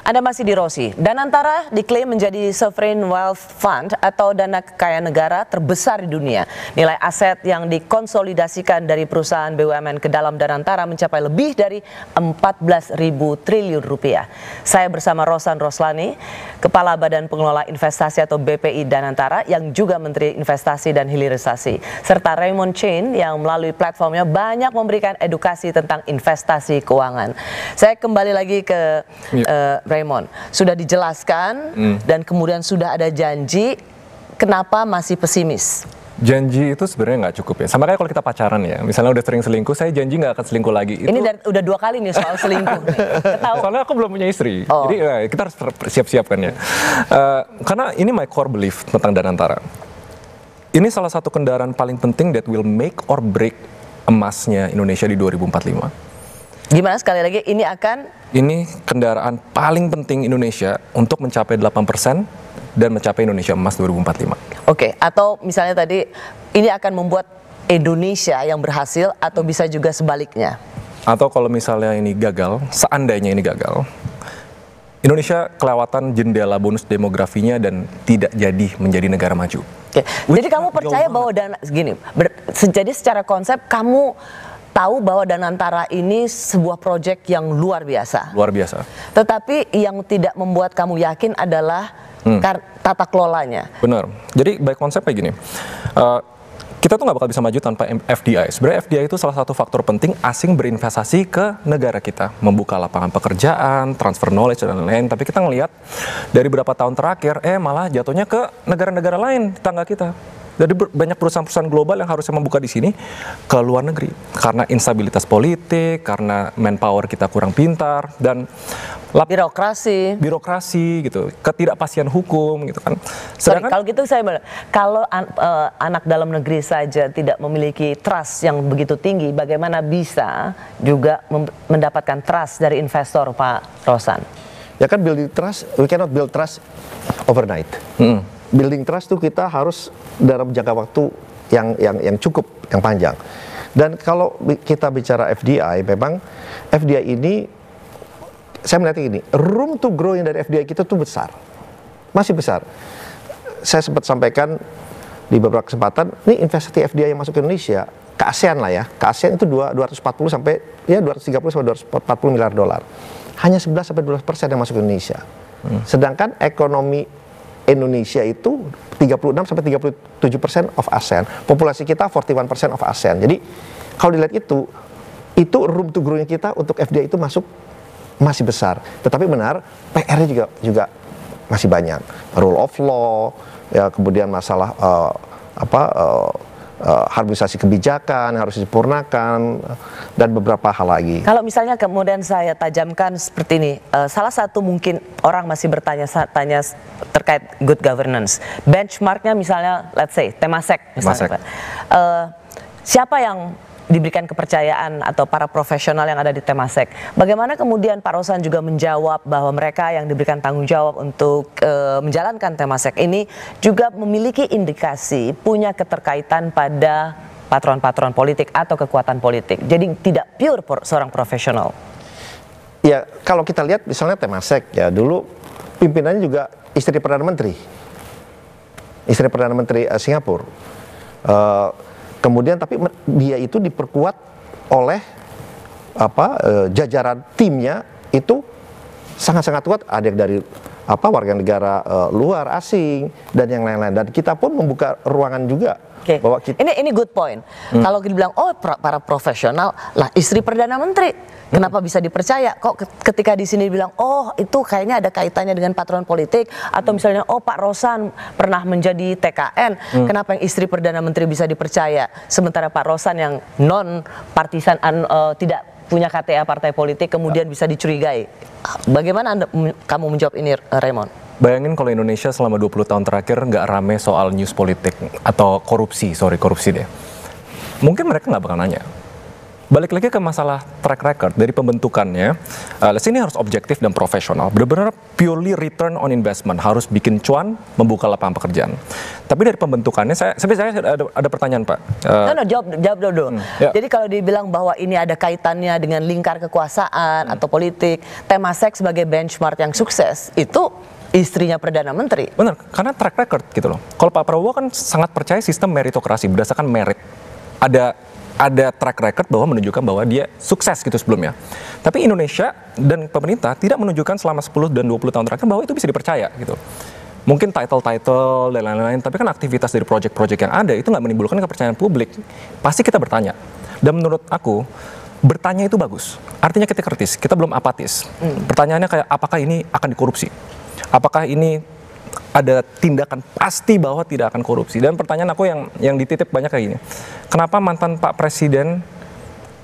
Anda masih di Rosi. Danantara diklaim menjadi Sovereign Wealth Fund atau dana kekayaan negara terbesar di dunia. Nilai aset yang dikonsolidasikan dari perusahaan BUMN ke dalam Danantara mencapai lebih dari 14.000 triliun rupiah. Saya bersama Rosan Roslani, Kepala Badan Pengelola Investasi atau BPI Danantara yang juga Menteri Investasi dan Hilirisasi, serta Raymond Chain yang melalui platformnya banyak memberikan edukasi tentang investasi keuangan. Saya kembali lagi ke Raymond, sudah dijelaskan dan kemudian sudah ada janji, kenapa masih pesimis? Janji itu sebenarnya nggak cukup ya. Sama kayak kalau kita pacaran ya, misalnya udah sering selingkuh, saya janji nggak akan selingkuh lagi. Ini udah 2 kali nih soal selingkuh. Soalnya aku belum punya istri, jadi kita harus siap-siap kan ya. Karena ini my core belief tentang Danantara. Ini salah satu kendaraan paling penting that will make or break emasnya Indonesia di 2045. Gimana sekali lagi, ini kendaraan paling penting Indonesia untuk mencapai 8% dan mencapai Indonesia Emas 2045. Oke, atau misalnya tadi ini akan membuat Indonesia yang berhasil atau bisa juga sebaliknya. Atau kalau misalnya ini gagal, seandainya ini gagal, Indonesia kelewatan jendela bonus demografinya dan tidak jadi menjadi negara maju. Oke, jadi kamu percaya bahwa jadi secara konsep kamu tahu bahwa Danantara ini sebuah proyek yang luar biasa. Luar biasa. Tetapi yang tidak membuat kamu yakin adalah tata kelolanya. Benar. Jadi by konsep kayak gini, kita tuh nggak bakal bisa maju tanpa FDI. Sebenarnya FDI itu salah satu faktor penting asing berinvestasi ke negara kita. Membuka lapangan pekerjaan, transfer knowledge, dan lain-lain. Tapi kita ngelihat dari beberapa tahun terakhir, malah jatuhnya ke negara-negara lain tetangga kita. Jadi banyak perusahaan-perusahahan global yang harusnya membuka di sini ke luar negeri karena instabilitas politik, karena manpower kita kurang pintar dan birokrasi gitu, ketidakpastian hukum gitu kan. Sedangkan, kalau gitu saya bilang, kalau anak dalam negeri saja tidak memiliki trust yang begitu tinggi, bagaimana bisa juga mendapatkan trust dari investor, Pak Rosan? Ya kan, building trust, we cannot build trust overnight. Building trust tuh kita harus dalam jangka waktu yang cukup, yang panjang. Dan kalau kita bicara FDI, memang FDI ini, saya melihat ini, room to grow yang dari FDI kita tuh besar, masih besar. Saya sempat sampaikan di beberapa kesempatan, ini investasi FDI yang masuk ke Indonesia, ke ASEAN lah ya, ke ASEAN itu 230 sampai 230 sampai 240 miliar dolar. Hanya 11 sampai 12% yang masuk ke Indonesia. Sedangkan ekonomi Indonesia itu 36 sampai 37% of ASEAN. Populasi kita 41% of ASEAN. Jadi kalau dilihat itu room to grow-nya kita untuk FDI itu masih besar. Tetapi benar, PR-nya juga masih banyak. Rule of law, ya, kemudian masalah harmonisasi kebijakan yang harus disempurnakan, dan beberapa hal lagi. Kalau misalnya kemudian saya tajamkan seperti ini, salah satu mungkin orang masih bertanya terkait good governance. Benchmarknya misalnya, let's say, Temasek misalnya. Siapa yang diberikan kepercayaan atau para profesional yang ada di Temasek? Bagaimana kemudian Pak Rosan juga menjawab bahwa mereka yang diberikan tanggung jawab untuk menjalankan Temasek ini juga memiliki indikasi punya keterkaitan pada patron-patron politik atau kekuatan politik. Jadi tidak pure seorang profesional. Ya, kalau kita lihat misalnya Temasek ya, dulu pimpinannya juga istri Perdana Menteri. Istri Perdana Menteri Singapura. Kemudian tapi dia itu diperkuat oleh jajaran timnya itu sangat-sangat kuat, ada yang dari warga negara luar, asing, dan yang lain-lain. Dan kita pun membuka ruangan juga. Bahwa kita, ini good point. Kalau dibilang para profesional lah, istri Perdana Menteri. Kenapa bisa dipercaya? Kok ketika di sini bilang, itu kayaknya ada kaitannya dengan patron politik, atau misalnya, Pak Rosan pernah menjadi TKN, kenapa yang istri Perdana Menteri bisa dipercaya? Sementara Pak Rosan yang non-partisan, tidak punya KTA partai politik, kemudian bisa dicurigai. Bagaimana kamu menjawab ini, Raymond? Bayangin kalau Indonesia selama 20 tahun terakhir nggak rame soal news politik atau korupsi deh. Mungkin mereka nggak bakal nanya. balik lagi ke masalah track record dari pembentukannya. Let's say ini harus objektif dan profesional. Benar-benar purely return on investment, harus bikin cuan, membuka lapangan pekerjaan. Tapi dari pembentukannya, saya ada pertanyaan Pak. Jawab dulu. Ya. Jadi kalau dibilang bahwa ini ada kaitannya dengan lingkar kekuasaan atau politik, tema seks sebagai benchmark yang sukses, itu istrinya Perdana Menteri. Benar, karena track record gitu loh. Kalau Pak Prabowo kan sangat percaya sistem meritokrasi berdasarkan merit. Ada track record bahwa menunjukkan bahwa dia sukses gitu sebelumnya. Tapi Indonesia dan pemerintah tidak menunjukkan selama 10 dan 20 tahun terakhir bahwa itu bisa dipercaya gitu. Mungkin title dan lain-lain, tapi kan aktivitas dari project-project yang ada itu nggak menimbulkan kepercayaan publik. Pasti kita bertanya. Dan menurut aku, bertanya itu bagus. Artinya kita kritis, kita belum apatis. Pertanyaannya kayak, apakah ini akan dikorupsi? Apakah ini ada tindakan pasti bahwa tidak akan korupsi? Dan pertanyaan aku yang dititip banyak kayak gini. Kenapa mantan Pak Presiden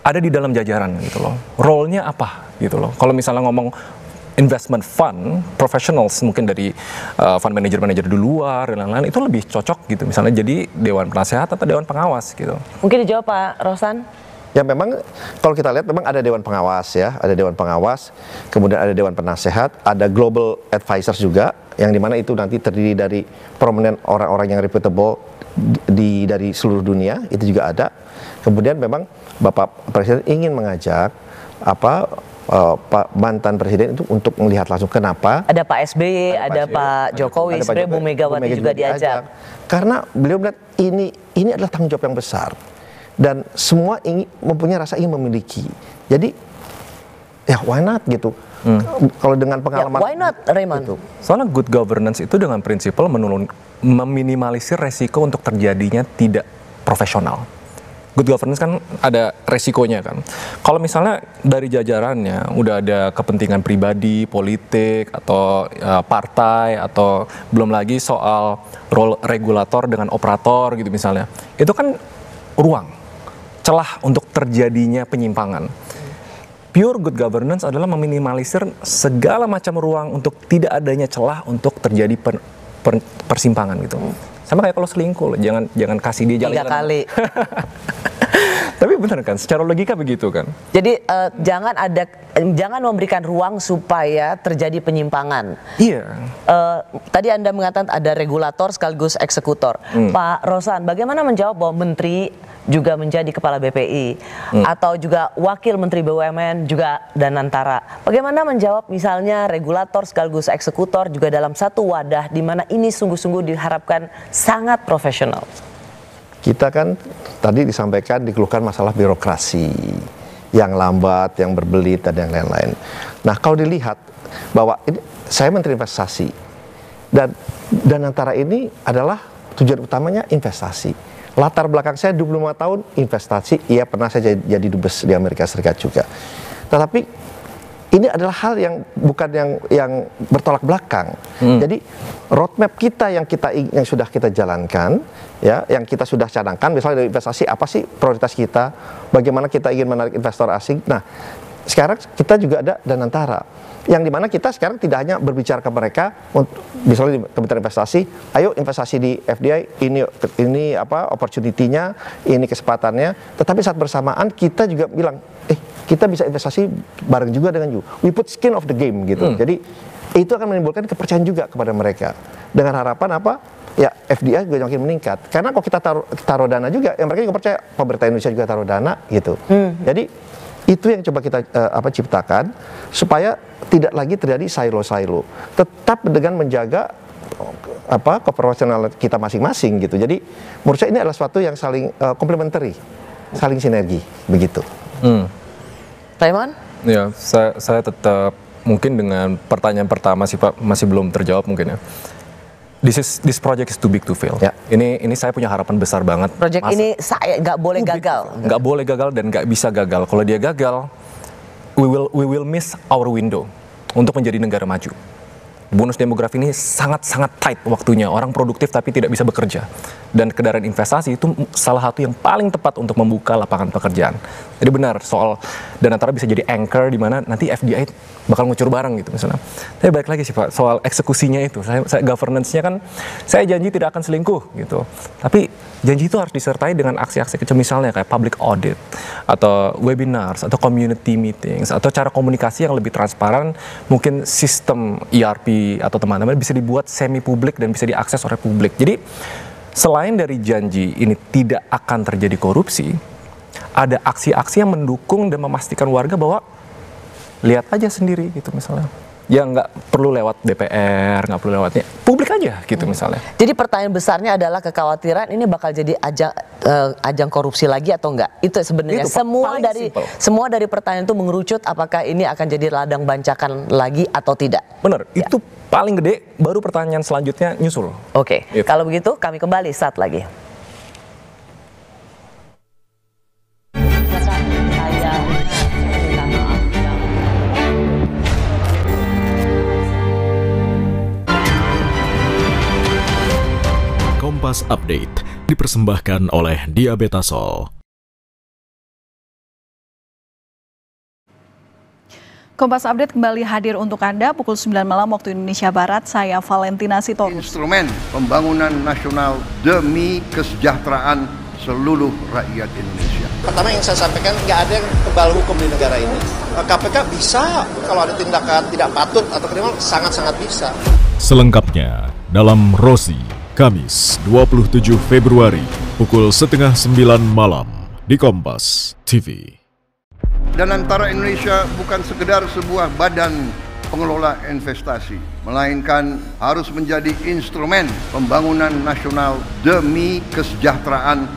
ada di dalam jajaran gitu loh? Role-nya apa gitu loh? Kalau misalnya ngomong investment fund, professionals mungkin dari fund manager di luar dan lain-lain, itu lebih cocok gitu. Misalnya jadi dewan penasehat atau dewan pengawas gitu. Mungkin dijawab Pak Rosan? Ya memang kalau kita lihat memang ada dewan pengawas ya, ada dewan pengawas, kemudian ada dewan penasehat, ada global advisors juga, yang dimana itu nanti terdiri dari prominent orang-orang yang reputable dari seluruh dunia, itu juga ada. Kemudian memang Bapak Presiden ingin mengajak Pak mantan Presiden itu untuk melihat langsung kenapa. Ada Pak SBY, ada Pak Jokowi, sebenarnya Bu Megawati juga diajak. Karena beliau melihat ini adalah tanggung jawab yang besar. Dan semua mempunyai rasa ingin memiliki. Jadi ya why not gitu. Kalau dengan pengalaman why not, Raymond? Gitu. Soalnya good governance itu dengan prinsipal meminimalisir resiko untuk terjadinya tidak profesional. Good governance kan ada resikonya kan. Kalau misalnya dari jajarannya udah ada kepentingan pribadi, politik, atau partai, atau belum lagi soal role regulator dengan operator gitu misalnya. Itu kan ruang, celah untuk terjadinya penyimpangan. Pure good governance adalah meminimalisir segala macam ruang untuk tidak adanya celah untuk terjadi persimpangan gitu. Sama kayak kalau selingkuh, jangan kasih dia jalan 3 kali. Tapi benar kan, secara logika begitu kan. Jadi jangan memberikan ruang supaya terjadi penyimpangan. Iya. Tadi Anda mengatakan ada regulator sekaligus eksekutor. Pak Rosan, bagaimana menjawab bahwa menteri juga menjadi kepala BPI atau juga wakil menteri BUMN juga Danantara? Bagaimana menjawab misalnya regulator sekaligus eksekutor juga dalam satu wadah di mana ini sungguh-sungguh diharapkan sangat profesional? Kita kan tadi disampaikan dikeluhkan masalah birokrasi yang lambat, yang berbelit dan yang lain-lain. Nah, kalau dilihat bahwa ini saya menteri investasi dan Danantara ini adalah tujuan utamanya investasi. Latar belakang saya 25 tahun investasi, iya pernah saya jadi dubes di Amerika Serikat juga. Tetapi ini adalah hal yang bukan yang bertolak belakang. Jadi roadmap kita yang sudah kita jalankan, ya, yang kita sudah cadangkan, misalnya dari investasi apa sih prioritas kita, bagaimana kita ingin menarik investor asing. Nah, sekarang kita juga ada Danantara, yang dimana kita sekarang tidak hanya berbicara ke mereka, misalnya di Kementerian Investasi, ayo investasi di FDI, ini opportunity-nya, ini kesempatannya, tetapi saat bersamaan kita juga bilang, kita bisa investasi bareng juga dengan you. We put skin of the game gitu. Jadi itu akan menimbulkan kepercayaan juga kepada mereka. Dengan harapan apa? Ya FDI juga makin meningkat. Karena kalau kita taruh dana juga, ya mereka juga percaya pemerintah Indonesia juga taruh dana gitu. Jadi itu yang coba kita ciptakan supaya tidak lagi terjadi silo-silo. Tetap dengan menjaga keprofesionalan kita masing-masing gitu. Jadi menurut saya ini adalah suatu yang saling komplementari, saling sinergi begitu. Raymond? Ya, saya tetap mungkin dengan pertanyaan pertama sih Pak, masih belum terjawab mungkin ya. This project is too big to fail. Ya. Ini saya punya harapan besar banget. Project ini saya nggak boleh gagal. Nggak boleh gagal dan nggak bisa gagal. Kalau dia gagal, we will miss our window untuk menjadi negara maju. bonus demografi ini sangat-sangat tight waktunya. Orang produktif tapi tidak bisa bekerja. Dan kedaran investasi itu salah satu yang paling tepat untuk membuka lapangan pekerjaan. Jadi benar soal Danantara bisa jadi anchor di mana nanti FDI bakal ngucur bareng gitu misalnya. Tapi balik lagi sih Pak, soal eksekusinya itu. Saya governance-nya kan, saya janji tidak akan selingkuh gitu. Tapi janji itu harus disertai dengan aksi-aksi kecil misalnya kayak public audit atau webinars atau community meetings atau cara komunikasi yang lebih transparan. Mungkin sistem ERP atau teman-teman bisa dibuat semi publik dan bisa diakses oleh publik. Jadi selain dari janji ini tidak akan terjadi korupsi, ada aksi-aksi yang mendukung dan memastikan warga bahwa lihat aja sendiri gitu misalnya. Ya nggak perlu lewat DPR, nggak perlu lewatnya publik aja gitu misalnya. Jadi pertanyaan besarnya adalah kekhawatiran ini bakal jadi ajang korupsi lagi atau enggak? Itu sebenarnya semua dari pertanyaan itu mengerucut apakah ini akan jadi ladang bancakan lagi atau tidak. Benar, itu paling gede, baru pertanyaan selanjutnya nyusul. Oke, kalau begitu kami kembali saat lagi. Kompas Update dipersembahkan oleh Diabetasol. Kompas Update kembali hadir untuk Anda pukul 9 malam waktu Indonesia Barat. Saya Valentina Sitorus. Instrumen pembangunan nasional demi kesejahteraan seluruh rakyat Indonesia. Pertama yang saya sampaikan, nggak ada yang kebal hukum di negara ini. KPK bisa, kalau ada tindakan tidak patut atau kriminal, sangat-sangat bisa. Selengkapnya dalam Rosi, Kamis 27 Februari pukul 8:30 malam di Kompas TV. Danantara Indonesia bukan sekedar sebuah badan pengelola investasi, melainkan harus menjadi instrumen pembangunan nasional demi kesejahteraan